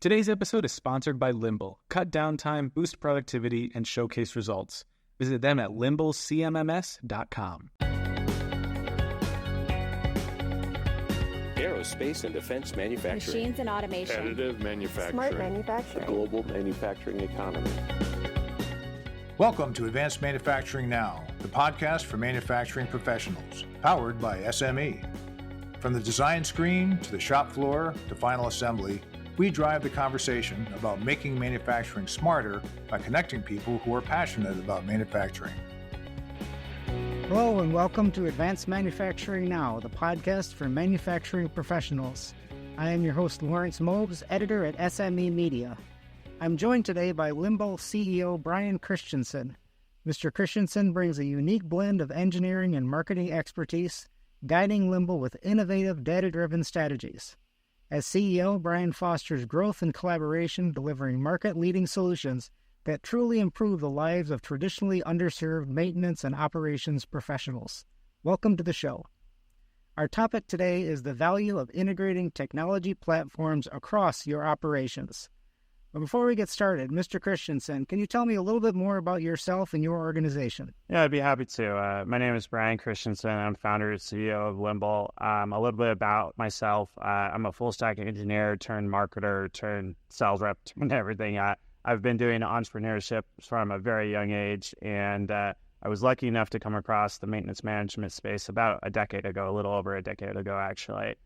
Today's episode is sponsored by Limble. Cut downtime, boost productivity, and showcase results. Visit them at limblecmms.com. Aerospace and defense manufacturing. Machines and automation. Additive manufacturing. Smart manufacturing. The global manufacturing economy. Welcome to Advanced Manufacturing Now, the podcast for manufacturing professionals, powered by SME. From the design screen to the shop floor to final assembly, we drive the conversation about making manufacturing smarter by connecting people who are passionate about manufacturing. Hello and welcome to Advanced Manufacturing Now, the podcast for manufacturing professionals. I am your host, Lawrence Mobes, editor at SME Media. I'm joined today by Limble CEO Brian Christensen. Mr. Christensen brings a unique blend of engineering and marketing expertise, guiding Limble with innovative, data-driven strategies. As CEO, Brian fosters growth and collaboration, delivering market-leading solutions that truly improve the lives of traditionally underserved maintenance and operations professionals. Welcome to the show. Our topic today is the value of integrating technology platforms across your operations. But before we get started, Mr. Christensen, can you tell me a little bit more about yourself and your organization? Yeah, I'd be happy to. My name is Brian Christensen. I'm founder and CEO of Limble. A little bit about myself. I'm a full-stack engineer turned marketer turned sales rep turned everything. I've been doing entrepreneurship from a very young age, and I was lucky enough to come across the maintenance management space about a decade ago, a little over a decade ago, actually.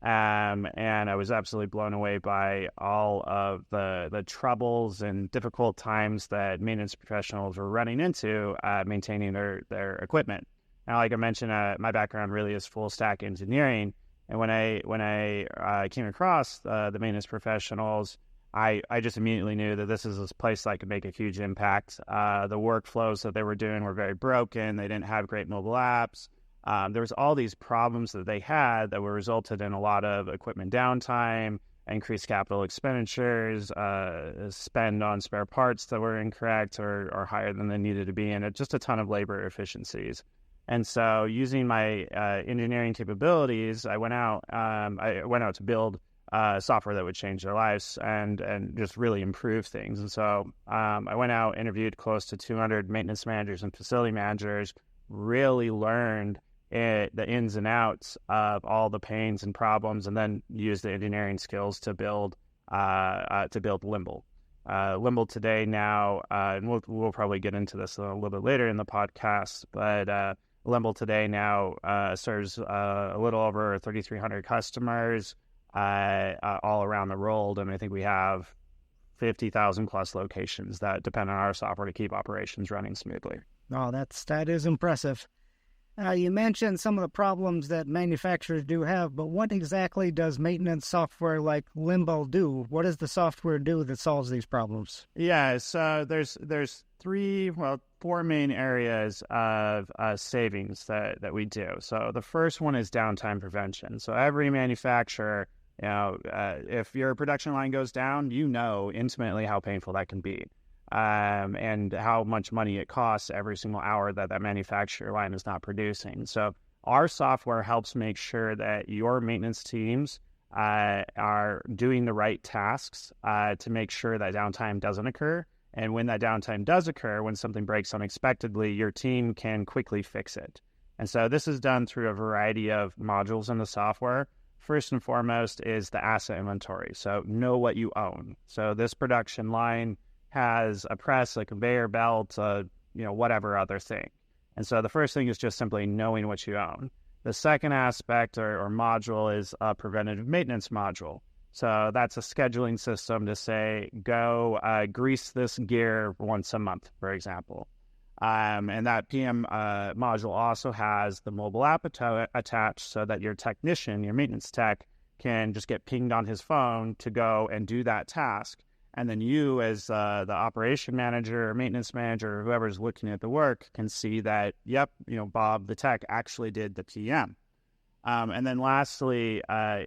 And I was absolutely blown away by all of the troubles and difficult times that maintenance professionals were running into maintaining their equipment. Now, like I mentioned, my background really is full stack engineering, and when I came across the maintenance professionals, I just immediately knew that this is a place that could make a huge impact. The workflows that they were doing were very broken. They didn't have great mobile apps. There was all these problems that they had that were resulted in a lot of equipment downtime, increased capital expenditures, spend on spare parts that were incorrect or higher than they needed to be, and just a ton of labor efficiencies. And so, using my engineering capabilities, I went out to build software that would change their lives and just really improve things. And so, I went out, interviewed close to 200 maintenance managers and facility managers, really learned the ins and outs of all the pains and problems, and then use the engineering skills to build Limble. Limble today now, and we'll probably get into this a little bit later in the podcast, but Limble today now serves a little over 3,300 customers all around the world, and I think we have 50,000 plus locations that depend on our software to keep operations running smoothly. Oh, that is impressive. You mentioned some of the problems that manufacturers do have, but what exactly does maintenance software like Limble do? What does the software do that solves these problems? Yeah, so there's four main areas of savings that we do. So the first one is downtime prevention. So every manufacturer, if your production line goes down, you know intimately how painful that can be. And how much money it costs every single hour that manufacturer line is not producing. So our software helps make sure that your maintenance teams are doing the right tasks to make sure that downtime doesn't occur. And when that downtime does occur, when something breaks unexpectedly, your team can quickly fix it. And so this is done through a variety of modules in the software. First and foremost is the asset inventory. So know what you own. So this production line has a press, a conveyor belt, whatever other thing. And so the first thing is just simply knowing what you own. The second aspect or module is a preventative maintenance module. So that's a scheduling system to say, go grease this gear once a month, for example. And that PM module also has the mobile app attached so that your technician, your maintenance tech, can just get pinged on his phone to go and do that task. And then you, as the operation manager or maintenance manager or whoever's looking at the work, can see that, Bob, the tech, actually did the PM. And then lastly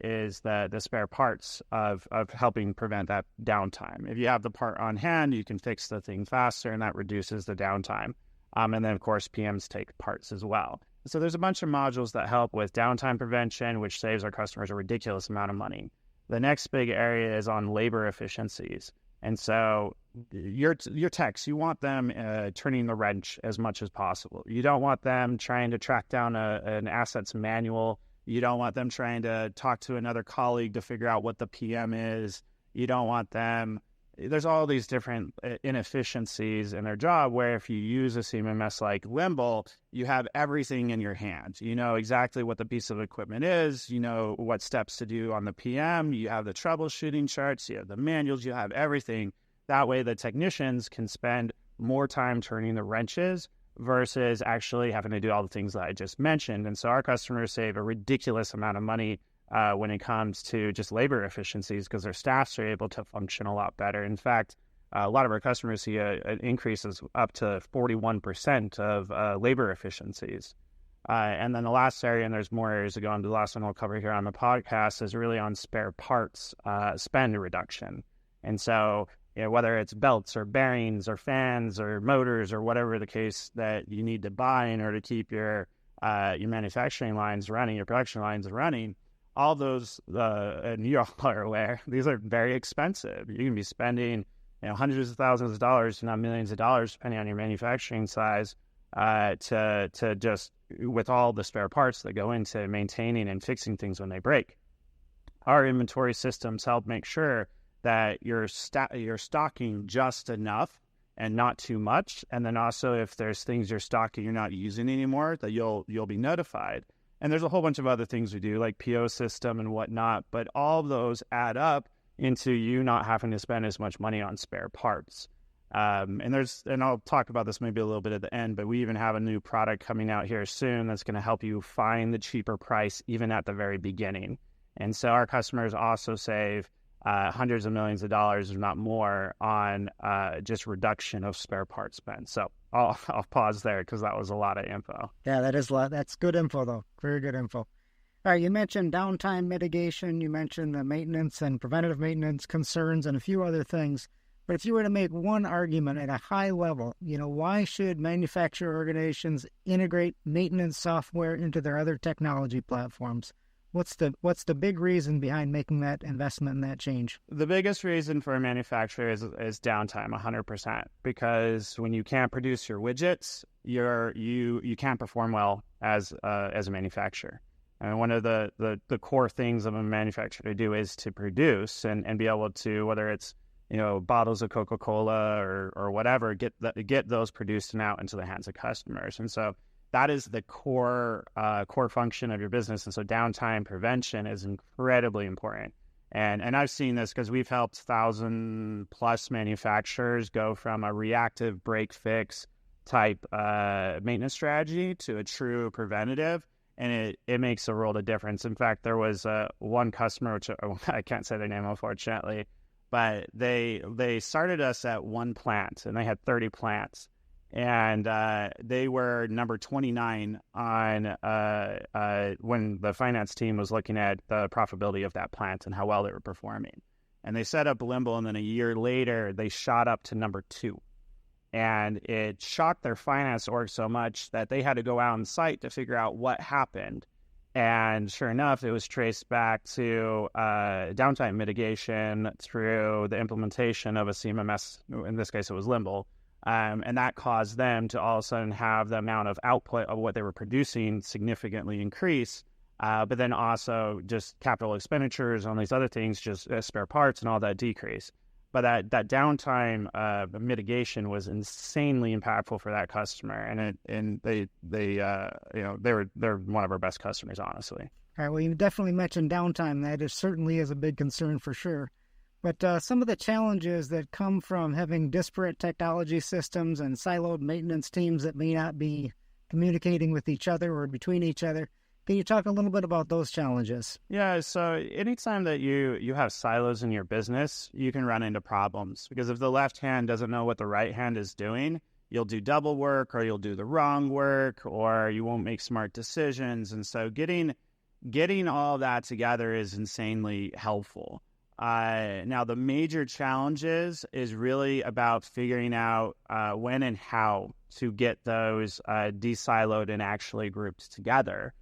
is the spare parts of helping prevent that downtime. If you have the part on hand, you can fix the thing faster, and that reduces the downtime. And then, of course, PMs take parts as well. So there's a bunch of modules that help with downtime prevention, which saves our customers a ridiculous amount of money. The next big area is on labor efficiencies. And so your techs, you want them turning the wrench as much as possible. You don't want them trying to track down an assets manual. You don't want them trying to talk to another colleague to figure out what the PM is. You don't want them. There's all these different inefficiencies in their job where if you use a CMMS like Limble, you have everything in your hands. You know exactly what the piece of equipment is. You know what steps to do on the PM. You have the troubleshooting charts. You have the manuals. You have everything. That way the technicians can spend more time turning the wrenches versus actually having to do all the things that I just mentioned. And so our customers save a ridiculous amount of money when it comes to just labor efficiencies because their staffs are able to function a lot better. In fact, a lot of our customers see an increase of up to 41% of labor efficiencies. And then the last area, and there's more areas to go on, the last one I'll cover here on the podcast is really on spare parts spend reduction. And so whether it's belts or bearings or fans or motors or whatever the case that you need to buy in order to keep your manufacturing lines running, your production lines running, all those, and you all are aware, these are very expensive. You can be spending hundreds of thousands of dollars, if not millions of dollars, depending on your manufacturing size, to just with all the spare parts that go into maintaining and fixing things when they break. Our inventory systems help make sure that you're stocking just enough and not too much. And then also if there's things you're stocking you're not using anymore, that you'll be notified. And there's a whole bunch of other things we do, like PO system and whatnot, but all of those add up into you not having to spend as much money on spare parts. And I'll talk about this maybe a little bit at the end, but we even have a new product coming out here soon that's going to help you find the cheaper price even at the very beginning. And so our customers also save hundreds of millions of dollars, if not more, on just reduction of spare parts spend. So I'll pause there because that was a lot of info. Yeah, that is a lot. That's good info, though. Very good info. All right, you mentioned downtime mitigation. You mentioned the maintenance and preventative maintenance concerns and a few other things. But if you were to make one argument at a high level, why should manufacturer organizations integrate maintenance software into their other technology platforms? What's the big reason behind making that investment and that change? The biggest reason for a manufacturer is downtime, 100%, because when you can't produce your widgets, you can't perform well as a manufacturer. And one of the core things of a manufacturer to do is to produce and be able to, whether it's bottles of Coca-Cola or whatever, get those produced and out into the hands of customers. And so that is the core function of your business. And so downtime prevention is incredibly important. And I've seen this because we've helped 1,000+ manufacturers go from a reactive break fix type maintenance strategy to a true preventative. And it makes a world of difference. In fact, there was one customer, which I can't say their name, unfortunately, but they started us at one plant, and they had 30 plants. And they were number 29 on when the finance team was looking at the profitability of that plant and how well they were performing. And they set up Limble, and then a year later, they shot up to number 2. And it shocked their finance org so much that they had to go out on site to figure out what happened. And sure enough, it was traced back to downtime mitigation through the implementation of a CMMS. In this case, it was Limble. And that caused them to all of a sudden have the amount of output of what they were producing significantly increase. But then also just capital expenditures on these other things, just spare parts and all that decrease. But that downtime mitigation was insanely impactful for that customer, and they're one of our best customers, honestly. All right. Well, you definitely mentioned downtime. That certainly is a big concern for sure. But some of the challenges that come from having disparate technology systems and siloed maintenance teams that may not be communicating with each other or between each other. Can you talk a little bit about those challenges? Yeah, so anytime that you have silos in your business, you can run into problems. Because if the left hand doesn't know what the right hand is doing, you'll do double work, or you'll do the wrong work, or you won't make smart decisions. And so getting all that together is insanely helpful. Now, the major challenges is really about figuring out when and how to get those de-siloed and actually grouped together.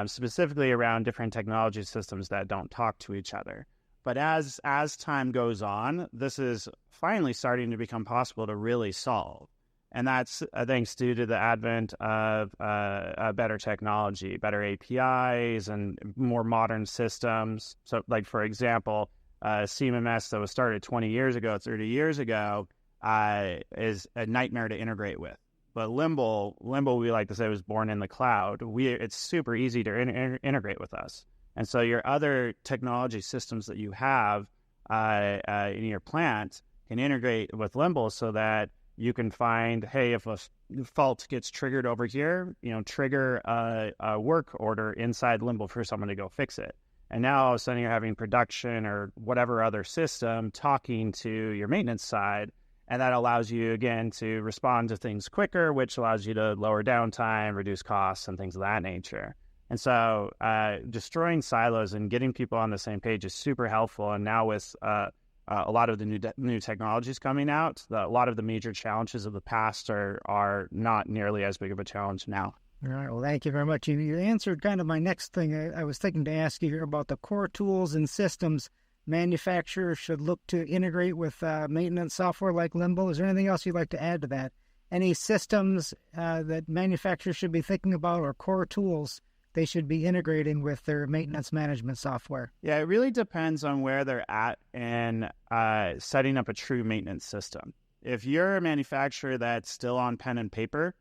Specifically around different technology systems that don't talk to each other. But as time goes on, this is finally starting to become possible to really solve. And that's thanks due to the advent of better technology, better APIs, and more modern systems. So, like, for example, CMMS that was started 20 years ago, 30 years ago, is a nightmare to integrate with. But Limble, we like to say, was born in the cloud. It's super easy to integrate with us. And so your other technology systems that you have in your plant can integrate with Limble so that you can find, hey, if a fault gets triggered over here, trigger a work order inside Limble for someone to go fix it. And now all of a sudden you're having production or whatever other system talking to your maintenance side. And that allows you, again, to respond to things quicker, which allows you to lower downtime, reduce costs, and things of that nature. And so destroying silos and getting people on the same page is super helpful. And now with a lot of the new technologies coming out, a lot of the major challenges of the past are not nearly as big of a challenge now. All right. Well, thank you very much. You answered kind of my next thing. I was thinking to ask you here about the core tools and systems manufacturers should look to integrate with maintenance software like Limble. Is there anything else you'd like to add to that? Any systems that manufacturers should be thinking about, or core tools they should be integrating with their maintenance management software? Yeah, it really depends on where they're at in setting up a true maintenance system. If you're a manufacturer that's still on pen and paper,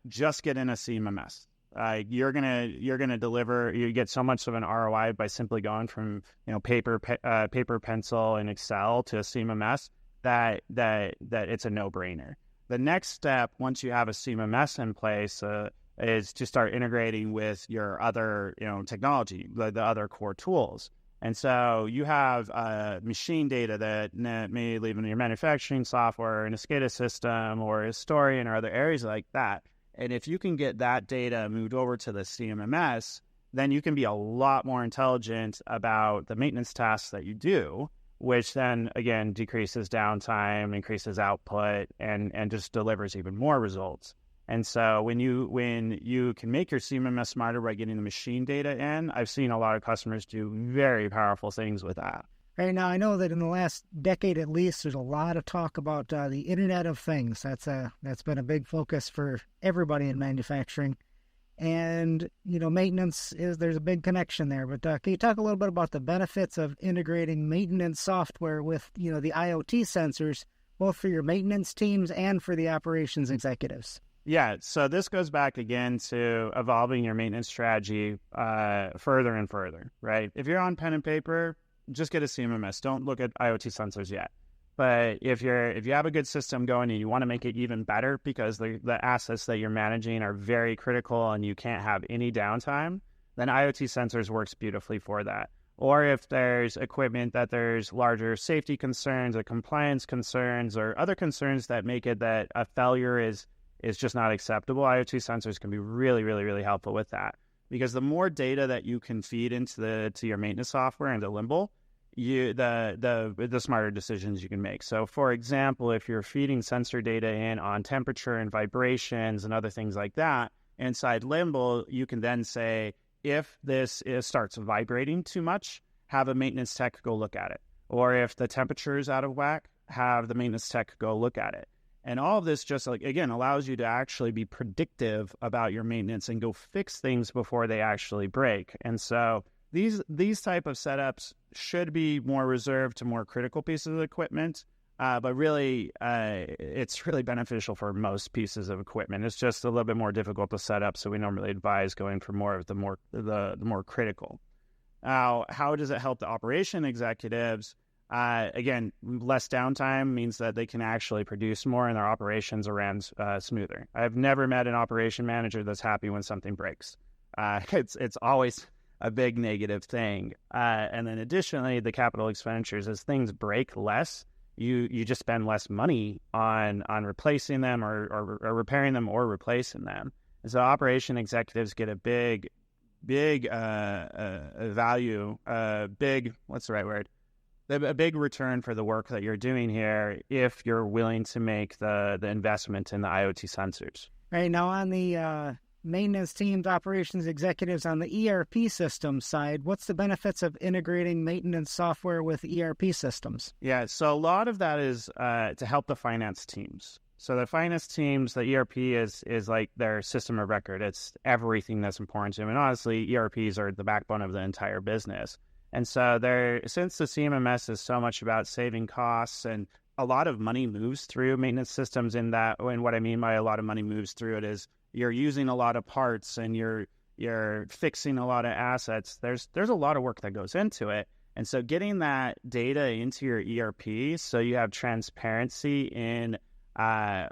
just get in a CMMS. You're gonna deliver. You get so much of an ROI by simply going from paper, pencil, and Excel to a CMMS that it's a no-brainer. The next step, once you have a CMMS in place, is to start integrating with your other technology, the other core tools. And so you have machine data that may live in your manufacturing software, an SCADA system, or Historian, or other areas like that. And if you can get that data moved over to the CMMS, then you can be a lot more intelligent about the maintenance tasks that you do, which then, again, decreases downtime, increases output, and just delivers even more results. And so when you can make your CMMS smarter by getting the machine data in, I've seen a lot of customers do very powerful things with that. Right now, I know that in the last decade at least, there's a lot of talk about the Internet of Things. That's been a big focus for everybody in manufacturing. And, maintenance there's a big connection there. But can you talk a little bit about the benefits of integrating maintenance software with, the IoT sensors, both for your maintenance teams and for the operations executives? Yeah, so this goes back again to evolving your maintenance strategy further and further, right? If you're on pen and paper, just get a CMMS. Don't look at IoT sensors yet. But if you have a good system going and you want to make it even better because the assets that you're managing are very critical and you can't have any downtime, then IoT sensors works beautifully for that. Or if there's equipment that there's larger safety concerns or compliance concerns or other concerns that make it that a failure is just not acceptable, IoT sensors can be really, really, really helpful with that. Because the more data that you can feed into your maintenance software and the Limble, the smarter decisions you can make. So, for example, if you're feeding sensor data in on temperature and vibrations and other things like that, inside Limble, you can then say, if this starts vibrating too much, have a maintenance tech go look at it. Or if the temperature is out of whack, have the maintenance tech go look at it. And all of this just, again, allows you to actually be predictive about your maintenance and go fix things before they actually break. And so these type of setups should be more reserved to more critical pieces of equipment, but really it's really beneficial for most pieces of equipment. It's just a little bit more difficult to set up, so we normally advise going for more of the more critical. Now, how does it help the operation executives? Again, less downtime means that they can actually produce more and their operations are ran smoother. I've never met an operation manager that's happy when something breaks. It's always a big negative thing. And then additionally, the capital expenditures, as things break less, you just spend less money on replacing them or repairing them or replacing them. And so operation executives get a big value, what's the right word? A big return for the work that you're doing here if you're willing to make the investment in the IoT sensors. Right now on the maintenance teams, operations executives on the ERP system side, what's the benefits of integrating maintenance software with ERP systems? Yeah, so a lot of that is to help the finance teams. So the finance teams, the ERP is like their system of record. It's everything that's important to them. And honestly, ERPs are the backbone of the entire business. And so since the CMMS is so much about saving costs, and a lot of money moves through maintenance systems and what I mean by a lot of money moves through it is you're using a lot of parts and you're fixing a lot of assets. There's a lot of work that goes into it. And so getting that data into your ERP so you have transparency in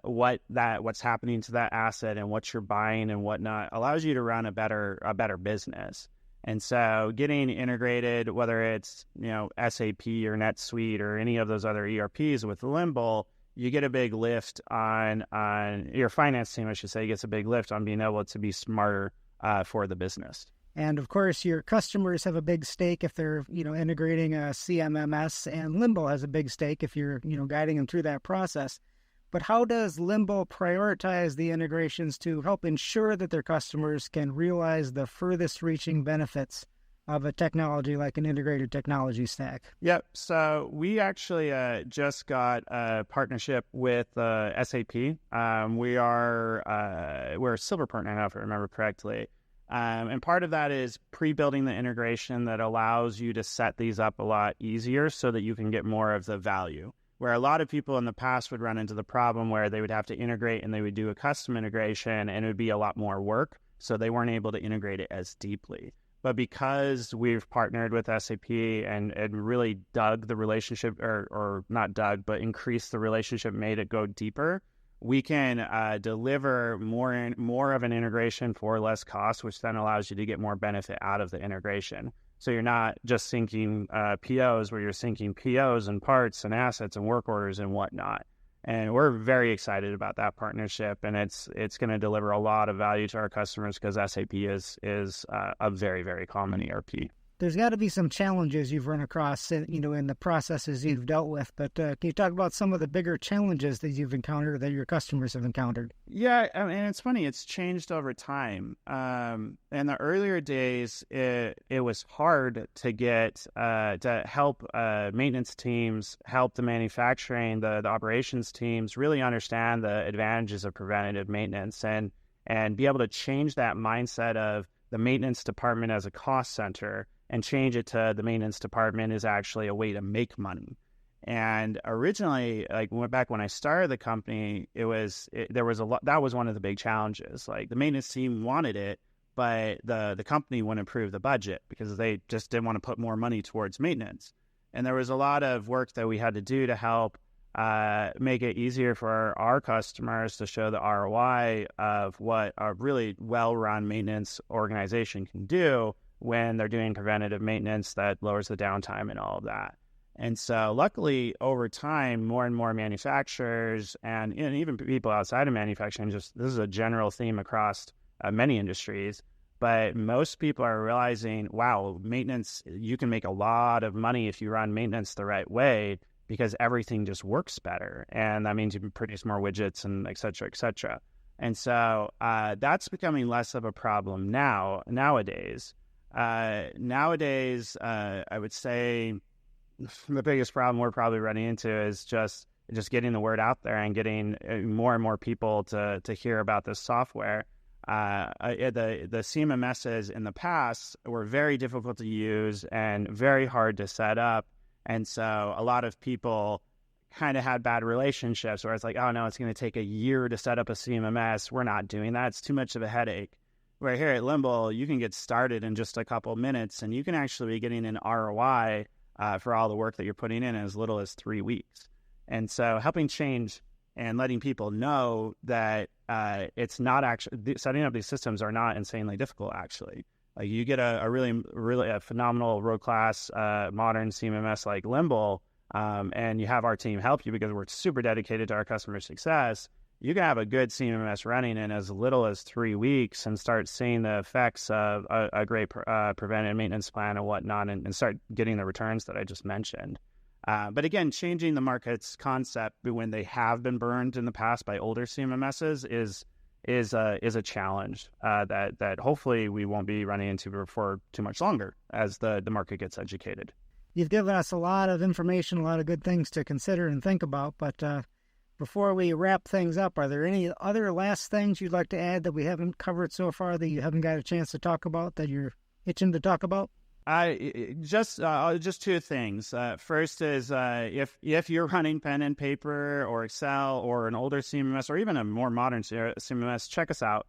what's happening to that asset and what you're buying and whatnot allows you to run a better business. And so getting integrated, whether it's SAP or NetSuite or any of those other ERPs with Limble, you get a big lift on your finance team, I should say, gets a big lift on being able to be smarter for the business. And of course, your customers have a big stake if they're, integrating a CMMS, and Limble has a big stake if you're, guiding them through that process. But how does Limble prioritize the integrations to help ensure that their customers can realize the furthest reaching benefits of a technology like an integrated technology stack? Yep. So we actually just got a partnership with SAP. We're a silver partner now, if I remember correctly. And part of that is pre-building the integration that allows you to set these up a lot easier so that you can get more of the value. Where a lot of people in the past would run into the problem where they would have to integrate and they would do a custom integration and it would be a lot more work. So they weren't able to integrate it as deeply. But because we've partnered with SAP and really dug the relationship, or not dug, but increased the relationship, made it go deeper, we can deliver more of an integration for less cost, which then allows you to get more benefit out of the integration. So you're not just syncing POs where you're syncing POs and parts and assets and work orders and whatnot. And we're very excited about that partnership, and it's going to deliver a lot of value to our customers because SAP is a very, very common ERP. There's got to be some challenges you've run across, in the processes you've dealt with. But can you talk about some of the bigger challenges that you've encountered, that your customers have encountered? Yeah, and it's funny. It's changed over time. In the earlier days, it was hard to get to help maintenance teams, help the manufacturing, the operations teams really understand the advantages of preventative maintenance and be able to change that mindset of the maintenance department as a cost center and change it to the maintenance department is actually a way to make money. And originally, back when I started the company, there was a lot. That was one of the big challenges. Like the maintenance team wanted it, but the company wouldn't approve the budget because they just didn't want to put more money towards maintenance. And there was a lot of work that we had to do to help make it easier for our customers to show the ROI of what a really well-run maintenance organization can do when they're doing preventative maintenance that lowers the downtime and all of that. And so luckily, over time, more and more manufacturers and even people outside of manufacturing, this is a general theme across many industries, but most people are realizing, wow, maintenance, you can make a lot of money if you run maintenance the right way because everything just works better. And that means you can produce more widgets and et cetera, et cetera. And so that's becoming less of a problem nowadays. I would say the biggest problem we're probably running into is just getting the word out there and getting more and more people to hear about this software. The CMMSs in the past were very difficult to use and very hard to set up. And so a lot of people kind of had bad relationships where it's like, oh no, it's going to take a year to set up a CMMS. We're not doing that. It's too much of a headache. Where here at Limble, you can get started in just a couple of minutes and you can actually be getting an ROI for all the work that you're putting in as little as 3 weeks. And so helping change and letting people know that it's not actually, setting up these systems are not insanely difficult, actually. Like you get a really phenomenal world-class modern CMMS like Limble, and you have our team help you because we're super dedicated to our customer success. You can have a good CMMS running in as little as 3 weeks and start seeing the effects of a great preventive maintenance plan and whatnot and start getting the returns that I just mentioned. But again, changing the market's concept when they have been burned in the past by older CMMSs is is a challenge that hopefully we won't be running into for too much longer as the market gets educated. You've given us a lot of information, a lot of good things to consider and think about, but before we wrap things up, are there any other last things you'd like to add that we haven't covered so far that you haven't got a chance to talk about, that you're itching to talk about? Just two things. First is if you're running pen and paper or Excel or an older CMMS or even a more modern CMMS, check us out.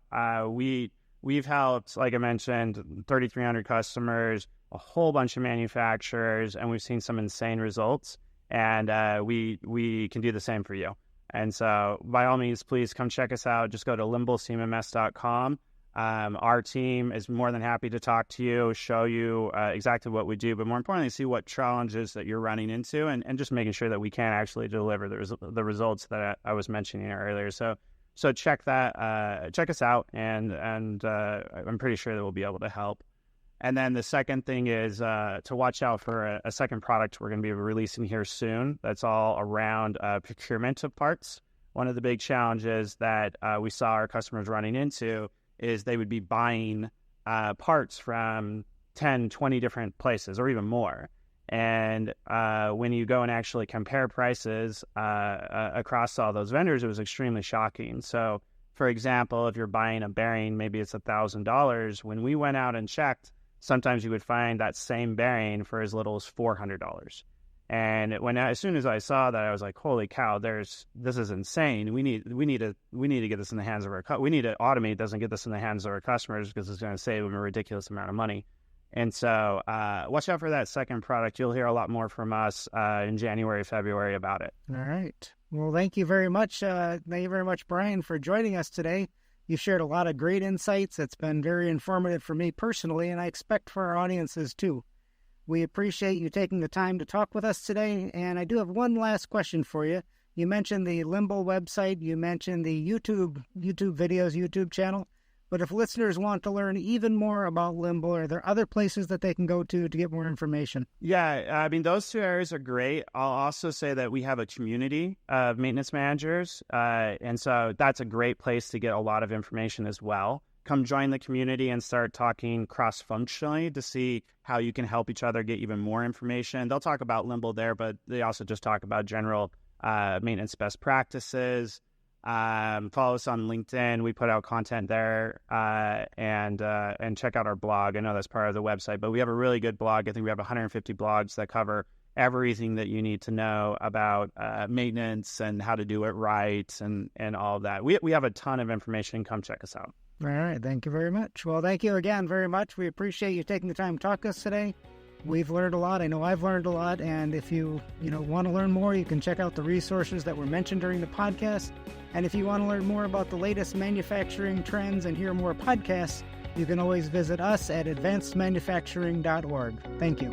We've helped, like I mentioned, 3,300 customers, a whole bunch of manufacturers, and we've seen some insane results. And we can do the same for you. And so, by all means, please come check us out. Just go to limblecmms.com. Our team is more than happy to talk to you, show you exactly what we do, but more importantly, see what challenges that you're running into, and just making sure that we can actually deliver the results that I was mentioning earlier. So check us out, and I'm pretty sure that we'll be able to help. And then the second thing is to watch out for a second product we're going to be releasing here soon. That's all around procurement of parts. One of the big challenges that we saw our customers running into is they would be buying parts from 10, 20 different places or even more. And when you go and actually compare prices across all those vendors, it was extremely shocking. So, for example, if you're buying a bearing, maybe it's $1,000. When we went out and checked, sometimes you would find that same bearing for as little as $400. And as soon as I saw that, I was like, "Holy cow! This is insane. We need to get this in the hands of our we need to automate this and get this in the hands of our customers because it's going to save them a ridiculous amount of money." And so, watch out for that second product. You'll hear a lot more from us in January, February about it. All right. Well, thank you very much. Thank you very much, Brian, for joining us today. You've shared a lot of great insights. It's been very informative for me personally, and I expect for our audiences too. We appreciate you taking the time to talk with us today, and I do have one last question for you. You mentioned the Limble website, you mentioned the YouTube videos, YouTube channel, but if listeners want to learn even more about Limble, are there other places that they can go to get more information? Yeah, I mean, those two areas are great. I'll also say that we have a community of maintenance managers, and so that's a great place to get a lot of information as well. Come join the community and start talking cross-functionally to see how you can help each other get even more information. They'll talk about Limble there, but they also just talk about general maintenance best practices. Follow us on LinkedIn. We put out content there, and check out our blog. I know that's part of the website, but we have a really good blog. I think we have 150 blogs that cover everything that you need to know about maintenance and how to do it right and all of that. We have a ton of information. Come check us out. All right. Thank you very much. Well, thank you again very much. We appreciate you taking the time to talk to us today. We've learned a lot. I know I've learned a lot. And if you want to learn more, you can check out the resources that were mentioned during the podcast. And if you want to learn more about the latest manufacturing trends and hear more podcasts, you can always visit us at advancedmanufacturing.org. Thank you.